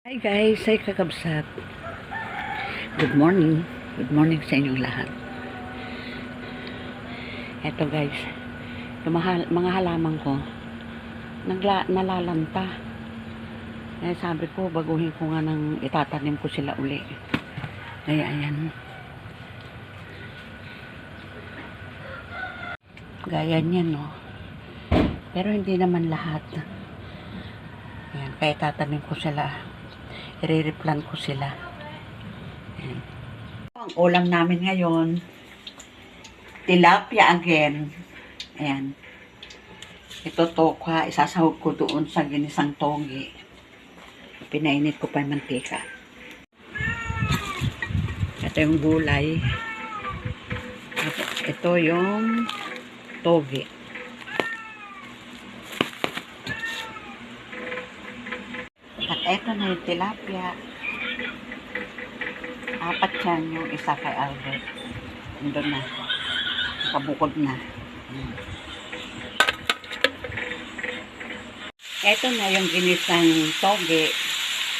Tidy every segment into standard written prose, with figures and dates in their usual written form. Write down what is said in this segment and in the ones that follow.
Hi guys, ay kakabsat. Good morning. Good morning sa inyong lahat. Eto guys, yung mga halaman ko nalalanta. Eh sabi ko, baguhin ko nga ng itatanim ko sila uli. Kaya ayan. Gaya niyan, no. Pero hindi naman lahat. Ayan, kaya tatanim ko sila. I-replant ko sila. Ayan. Ang ulam namin ngayon, tilapia again. Ayan. Ito tokwa, isasahog ko doon sa ginisang togi. Pinainit ko pa yung mantika. Ito yung gulay. Ito yung togi. At eto na yung tilapia. 4 yan, yung isa kay Albert. Nandun na. Kabukod na. Eto na yung ginisang toge.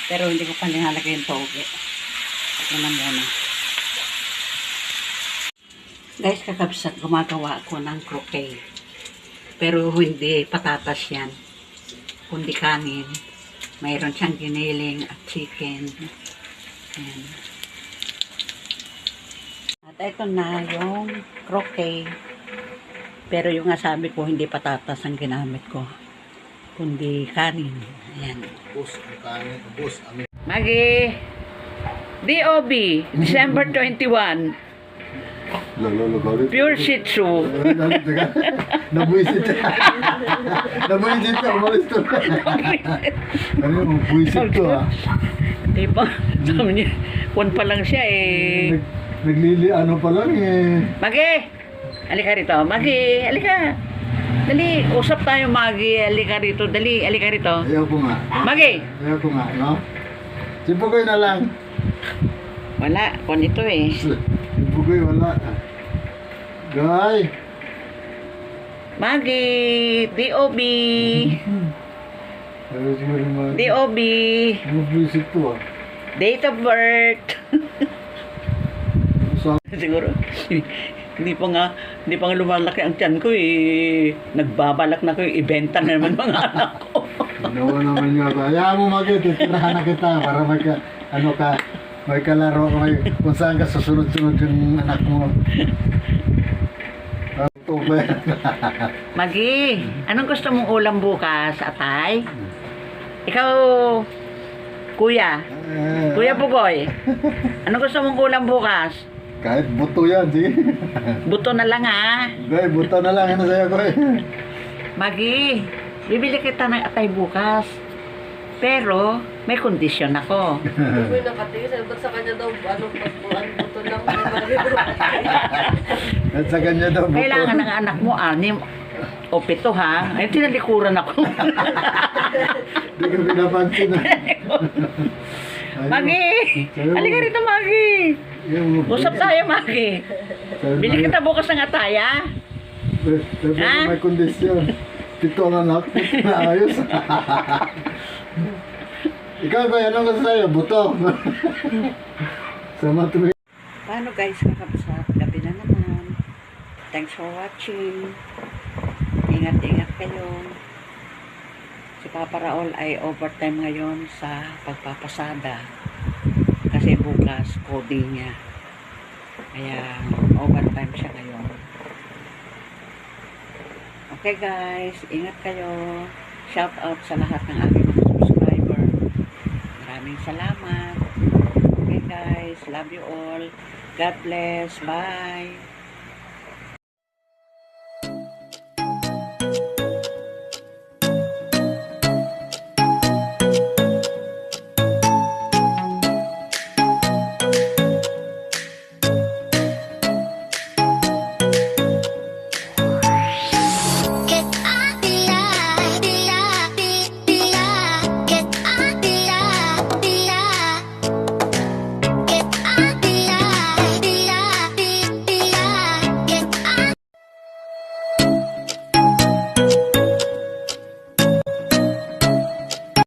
Pero hindi ko pa nilalagay yung toge. Yan na muna. Guys, kakabsat, gumagawa ako ng croquet. Pero hindi patatas yan. Kundi kanin. Mayroon siyang giniling at chicken. Ayan. At ito na yung croquet. Pero yung nga sabi ko, hindi patatas ang ginamit ko. Kundi kanin. Ayan. Maggie! DOB, December 21. Pure Shih Tzu. Nabuisit. Nabuisit ka, umalis to. Ano yung buisit to ah? Di ba? Sabi niya, kung pa lang siya eh. Naglili, ano pa lang eh. Magi! Halika rito. Magi, halika. Dali, usap tayo Magi. Halika rito. Dali, halika rito. Ayaw ko nga. Magi! Ayaw ko nga, no? Sipugoy na lang. Wala, kung ito eh. Sipugoy, wala. Guy! Magi! DOB! Pero siguro naman. DOB! Ano buisit to ah? Date of birth! So, Siguro, hindi pa nga lumalaki ang tiyan ko eh. Nagbabalak na ko yung ibenta na naman mga anak ko. ginawa naman nyo ito. Ayaw mo titirahan na kita para may kalaro, kung saan ka susunod-sunod yung anak mo. Magi, anong gusto mong ulam bukas, atay? Ikaw, kuya. Kuya Bugoy, anong gusto mong ulam bukas? Kahit buto yan, sige. Buto na lang ha. Guy, buto na lang. Ano sa'yo, Guy? Magi, bibili kita ng atay bukas. Pero, may kondisyon ako. Uy, nakatingin. Sabi sa kanya daw, buto lang. At sa kanya daw, buto. Kailangan ng anak mo, 6 o 7 ha. Ay, tinalikuran ako. Hindi ka pinapansin. Magi! Halika rito, Magi! Usap tayo, Magi. Bili kita bukas ng ataya. Ha? May kondisyon. 7 ang anak, naayos. Ikaw ba, anong gusto sa'yo? Buto. Sama tuloy. Paano guys, kakabsat? Gabi na naman. Thanks for watching. Ingat-ingat kayo. Si Papa Raul ay overtime ngayon sa pagpapasada. Kasi bukas, coding niya. Kaya overtime siya ngayon. Okay guys, ingat kayo. Shout out sa lahat ng aking mga subscriber. Maraming salamat. Okay guys, love you all. God bless. Bye.